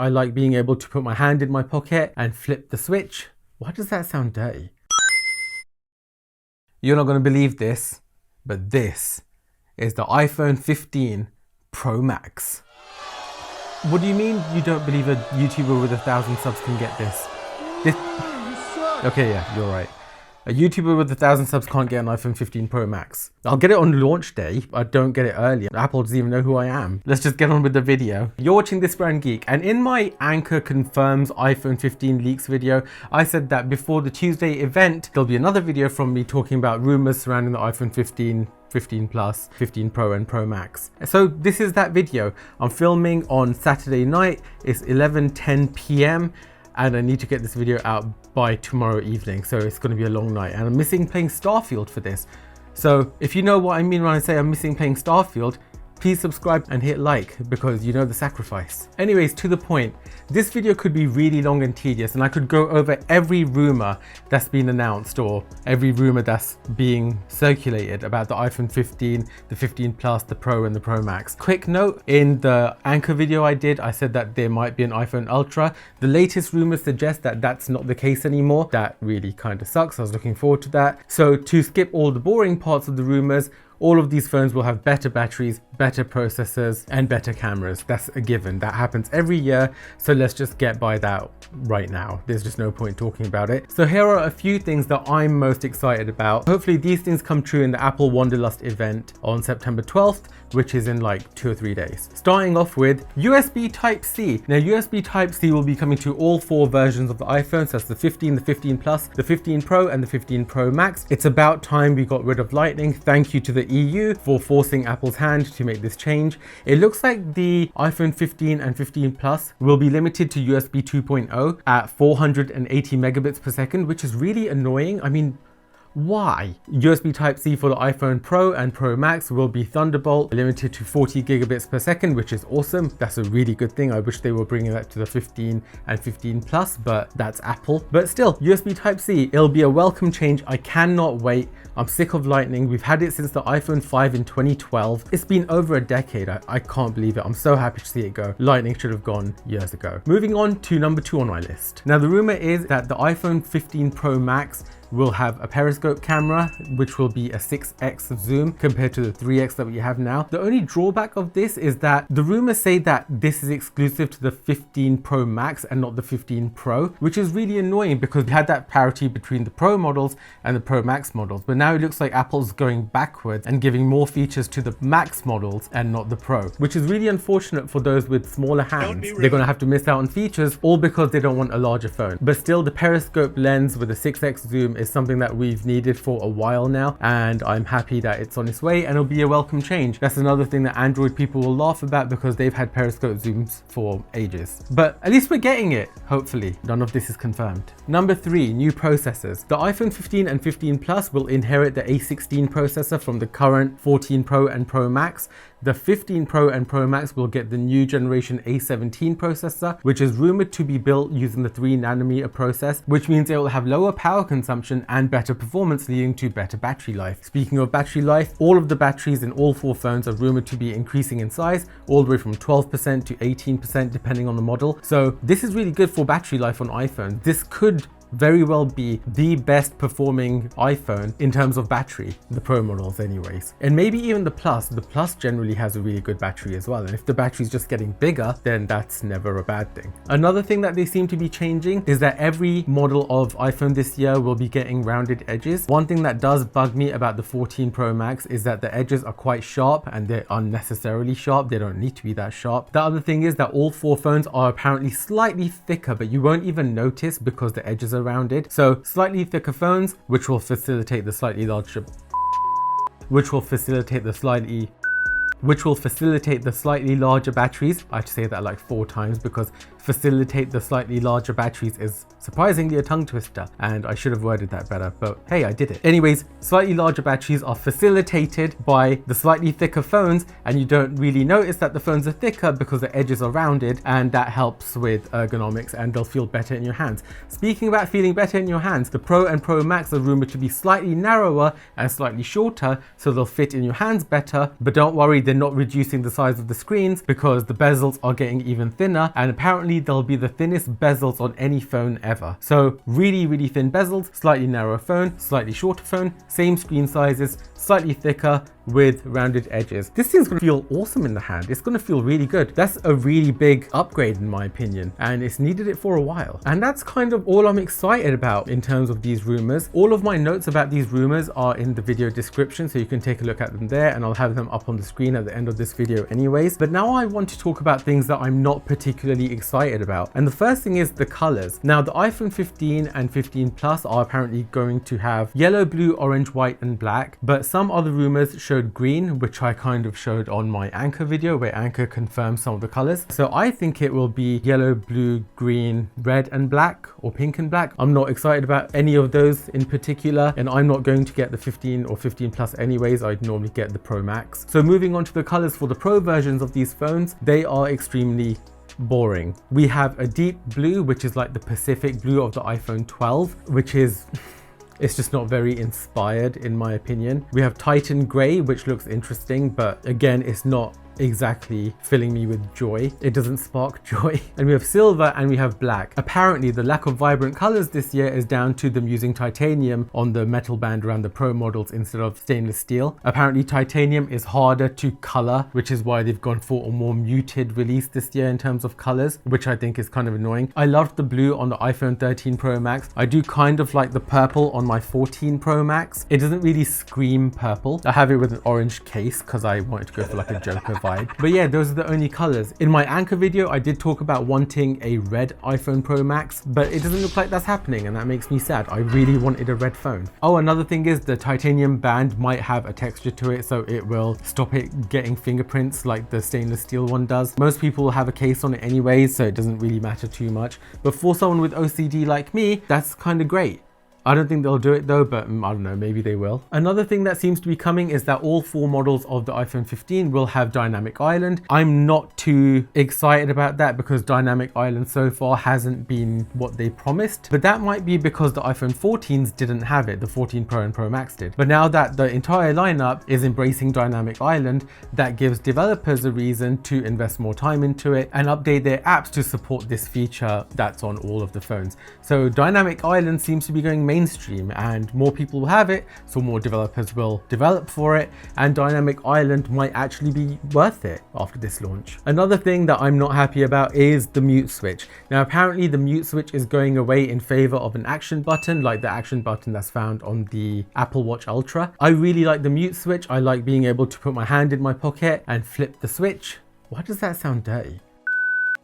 I like being able to put my hand in my pocket and flip the switch. Why does that sound dirty? You're not going to believe this, but this is the iPhone 15 Pro Max. What do you mean you don't believe a YouTuber with 1,000 subs can get this? Okay, yeah, you're right. A YouTuber with 1,000 subs can't get an iPhone 15 Pro Max. I'll get it on launch day. I don't get it early. Apple doesn't even know who I am. Let's just get on with the video. You're watching This Brand Geek, and in my Anchor Confirms iPhone 15 leaks video, I said that before the Tuesday event, there'll be another video from me talking about rumors surrounding the iPhone 15, 15 Plus, 15 Pro and Pro Max. So this is that video. I'm filming on Saturday night. It's 11:10 p.m. and I need to get this video out by tomorrow evening, so it's going to be a long night, and I'm missing playing Starfield for this. So if you know what I mean when I say I'm missing playing Starfield, please subscribe and hit like, because you know the sacrifice. Anyways, to the point, this video could be really long and tedious, and I could go over every rumor that's been announced or every rumor that's being circulated about the iPhone 15, the 15 Plus, the Pro and the Pro Max. Quick note, in the Anchor video I did, I said that there might be an iPhone Ultra. The latest rumors suggest that that's not the case anymore. That really kind of sucks. I was looking forward to that. So to skip all the boring parts of the rumors, all of these phones will have better batteries, better processors, and better cameras. That's a given. That happens every year. So let's just get by that right now. There's just no point talking about it. So here are a few things that I'm most excited about. Hopefully these things come true in the Apple Wanderlust event on September 12th, which is in like 2 or 3 days. Starting off with USB Type-C. Now USB Type-C will be coming to all 4 versions of the iPhone. So that's the 15, the 15 Plus, the 15 Pro, and the 15 Pro Max. It's about time we got rid of Lightning. Thank you to the EU for forcing Apple's hand to make this change. It looks like the iPhone 15 and 15 Plus will be limited to USB 2.0 at 480 megabits per second, which is really annoying. I mean, why? USB Type-C for the iPhone Pro and Pro Max will be Thunderbolt, limited to 40 gigabits per second, which is awesome. That's a really good thing. I wish they were bringing that to the 15 and 15 Plus, but that's Apple. But still, USB Type-C, it'll be a welcome change. I cannot wait. I'm sick of Lightning. We've had it since the iPhone 5 in 2012. It's been over a decade. I can't believe it. I'm so happy to see it go. Lightning should have gone years ago. Moving on to number 2 on my list. Now, the rumor is that the iPhone 15 Pro Max will have a periscope camera, which will be a 6x zoom compared to the 3x that we have now. The only drawback of this is that the rumors say that this is exclusive to the 15 Pro Max and not the 15 Pro, which is really annoying because we had that parity between the Pro models and the Pro Max models. But now it looks like Apple's going backwards and giving more features to the Max models and not the Pro, which is really unfortunate for those with smaller hands. They're going to have to miss out on features, all because they don't want a larger phone. But still, the periscope lens with a 6x zoom is something that we've needed for a while now, and I'm happy that it's on its way, and it'll be a welcome change. That's another thing that Android people will laugh about because they've had periscope zooms for ages. But at least we're getting it, hopefully. None of this is confirmed. Number 3, new processors. The iPhone 15 and 15 Plus will inherit the A16 processor from the current 14 Pro and Pro Max. The 15 Pro and Pro Max will get the new generation A17 processor, which is rumored to be built using the 3nm process, which means it will have lower power consumption and better performance, leading to better battery life. Speaking of battery life, all of the batteries in all 4 phones are rumored to be increasing in size, all the way from 12% to 18% depending on the model. So this is really good for battery life on iPhone. This could very well be the best performing iPhone in terms of battery, the Pro models anyways. And maybe even the Plus. The Plus generally has a really good battery as well, and if the battery is just getting bigger, then that's never a bad thing. Another thing that they seem to be changing is that every model of iPhone this year will be getting rounded edges. One thing that does bug me about the 14 Pro Max is that the edges are quite sharp, and they're unnecessarily sharp. They don't need to be that sharp. The other thing is that all 4 phones are apparently slightly thicker, but you won't even notice because the edges are rounded. So slightly thicker phones, which will facilitate the slightly larger batteries. I have to say that like 4 times because facilitate the slightly larger batteries is surprisingly a tongue twister, and I should have worded that better, but hey, I did it. Anyways, slightly larger batteries are facilitated by the slightly thicker phones, and you don't really notice that the phones are thicker because the edges are rounded, and that helps with ergonomics, and they'll feel better in your hands. Speaking about feeling better in your hands, the Pro and Pro Max are rumored to be slightly narrower and slightly shorter, so they'll fit in your hands better, but don't worry, they're not reducing the size of the screens because the bezels are getting even thinner, and apparently they'll be the thinnest bezels on any phone ever. So really thin bezels, slightly narrower phone, slightly shorter phone, same screen sizes, slightly thicker with rounded edges. This thing's gonna feel awesome in the hand. It's gonna feel really good. That's a really big upgrade in my opinion, and it's needed it for a while. And that's kind of all I'm excited about in terms of these rumors. All of my notes about these rumors are in the video description, so you can take a look at them there, and I'll have them up on the screen at the end of this video anyways. But now I want to talk about things that I'm not particularly excited about. And the first thing is the colors. Now the iPhone 15 and 15 Plus are apparently going to have yellow, blue, orange, white, and black, but some other rumors showed green, which I kind of showed on my Anchor video where Anchor confirms some of the colors. So I think it will be yellow, blue, green, red and black, or pink and black. I'm not excited about any of those in particular, and I'm not going to get the 15 or 15 Plus anyways. I'd normally get the Pro Max. So moving on to the colors for the Pro versions of these phones, they are extremely boring. We have a deep blue, which is like the Pacific blue of the iPhone 12, which is it's just not very inspired in my opinion. We have Titan Grey, which looks interesting, but again, it's not exactly filling me with joy. It doesn't spark joy. And we have silver and we have black. Apparently the lack of vibrant colors this year is down to them using titanium on the metal band around the Pro models instead of stainless steel. Apparently titanium is harder to color, which is why they've gone for a more muted release this year in terms of colors, which I think is kind of annoying. I loved the blue on the iPhone 13 Pro Max. I do kind of like the purple on my 14 Pro Max. It doesn't really scream purple. I have it with an orange case because I wanted to go for like a Joker vibe. But yeah, those are the only colors. In my Anchor video, I did talk about wanting a red iPhone Pro Max, but it doesn't look like that's happening, and that makes me sad. I really wanted a red phone. Oh, another thing is the titanium band might have a texture to it, so it will stop it getting fingerprints like the stainless steel one does. Most people will have a case on it anyways, so it doesn't really matter too much. But for someone with OCD like me, that's kind of great. I don't think they'll do it though, but I don't know, maybe they will. Another thing that seems to be coming is that all 4 models of the iPhone 15 will have Dynamic Island. I'm not too excited about that because Dynamic Island so far hasn't been what they promised, but that might be because the iPhone 14s didn't have it, the 14 Pro and Pro Max did. But now that the entire lineup is embracing Dynamic Island, that gives developers a reason to invest more time into it and update their apps to support this feature that's on all of the phones. So Dynamic Island seems to be going mainstream and more people will have it, so more developers will develop for it, and Dynamic Island might actually be worth it after this launch. Another thing that I'm not happy about is the mute switch. Now apparently the mute switch is going away in favor of an action button, like the action button that's found on the Apple Watch Ultra. I really like the mute switch. I like being able to put my hand in my pocket and flip the switch. Why does that sound dirty?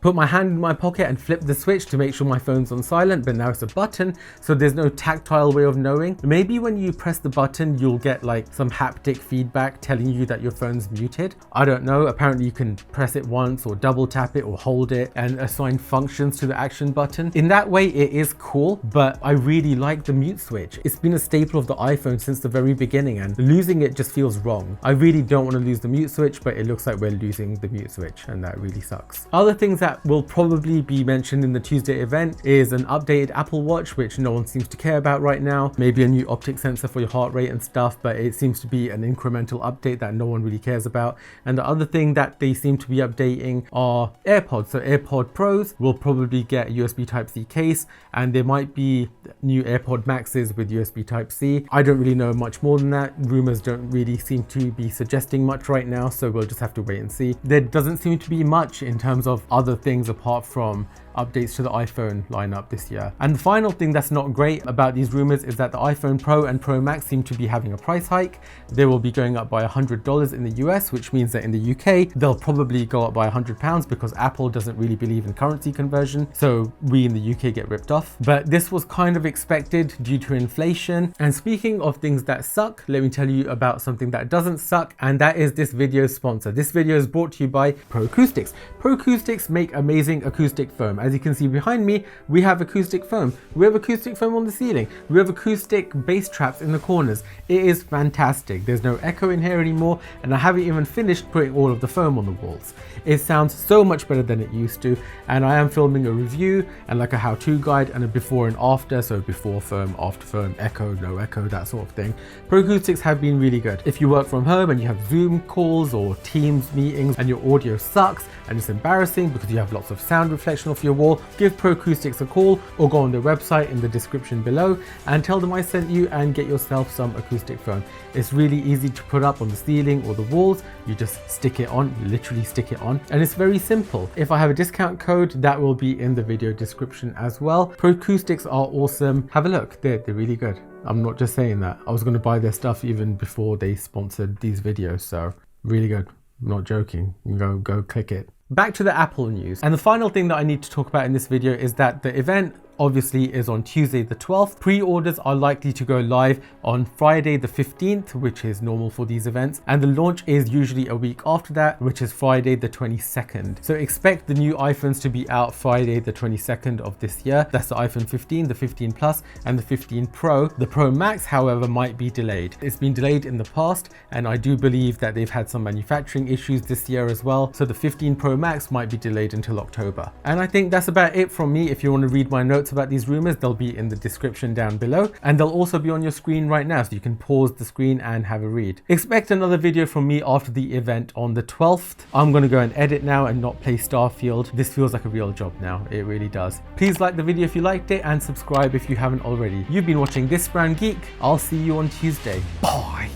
Put my hand in my pocket and flip the switch to make sure my phone's on silent, but now it's a button, so there's no tactile way of knowing. Maybe when you press the button, you'll get like some haptic feedback telling you that your phone's muted. I don't know. Apparently you can press it once or double tap it or hold it and assign functions to the action button. In that way, it is cool, but I really like the mute switch. It's been a staple of the iPhone since the very beginning, and losing it just feels wrong. I really don't want to lose the mute switch, but it looks like we're losing the mute switch, and that really sucks. Other things that will probably be mentioned in the Tuesday event is an updated Apple Watch, which no one seems to care about right now. Maybe a new optic sensor for your heart rate and stuff, but it seems to be an incremental update that no one really cares about. And the other thing that they seem to be updating are AirPods. So AirPod Pros will probably get a USB Type-C case, and there might be new AirPod Maxes with USB Type-C. I don't really know much more than that. Rumors don't really seem to be suggesting much right now, so we'll just have to wait and see. There doesn't seem to be much in terms of other things apart from updates to the iPhone lineup this year. And the final thing that's not great about these rumors is that the iPhone Pro and Pro Max seem to be having a price hike. They will be going up by $100 in the US, which means that in the UK, they'll probably go up by £100 because Apple doesn't really believe in currency conversion. So we in the UK get ripped off. But this was kind of expected due to inflation. And speaking of things that suck, let me tell you about something that doesn't suck, and that is this video's sponsor. This video is brought to you by Pro-Coustix. Pro-Coustix make amazing acoustic foam. As you can see behind me, we have acoustic foam. We have acoustic foam on the ceiling. We have acoustic bass traps in the corners. It is fantastic. There's no echo in here anymore, and I haven't even finished putting all of the foam on the walls. It sounds so much better than it used to, and I am filming a review and like a how-to guide and a before and after, so before foam, after foam, echo, no echo, that sort of thing. Pro-Coustix have been really good. If you work from home and you have Zoom calls or Teams meetings and your audio sucks and it's embarrassing because you have lots of sound reflection off your wall, give Pro-Coustix a call or go on their website in the description below and tell them I sent you and get yourself some acoustic foam. It's really easy to put up on the ceiling or the walls. You just stick it on, you literally stick it on, and it's very simple. If I have a discount code, that will be in the video description as well. Pro-Coustix are awesome. Have a look, they're really good. I'm not just saying that. I was going to buy their stuff even before they sponsored these videos, so really good. I'm not joking. Go click it. Back to the Apple news. And the final thing that I need to talk about in this video is that the event obviously is on Tuesday the 12th. Pre-orders are likely to go live on Friday the 15th, which is normal for these events, and the launch is usually a week after that, which is Friday the 22nd. So expect the new iPhones to be out Friday the 22nd of this year. That's the iPhone 15, the 15 Plus, and the 15 Pro. The Pro Max, however, might be delayed. It's been delayed in the past, and I do believe that they've had some manufacturing issues this year as well. So the 15 Pro Max might be delayed until October. And I think that's about it from me. If you want to read my notes about these rumors, they'll be in the description down below, and they'll also be on your screen right now, so you can pause the screen and have a read. Expect another video from me after the event on the 12th. I'm going to go and edit now and not play Starfield. This feels like a real job now. It really does. Please like the video if you liked it and subscribe if you haven't already. You've been watching This Brown Geek. I'll see you on Tuesday. Bye.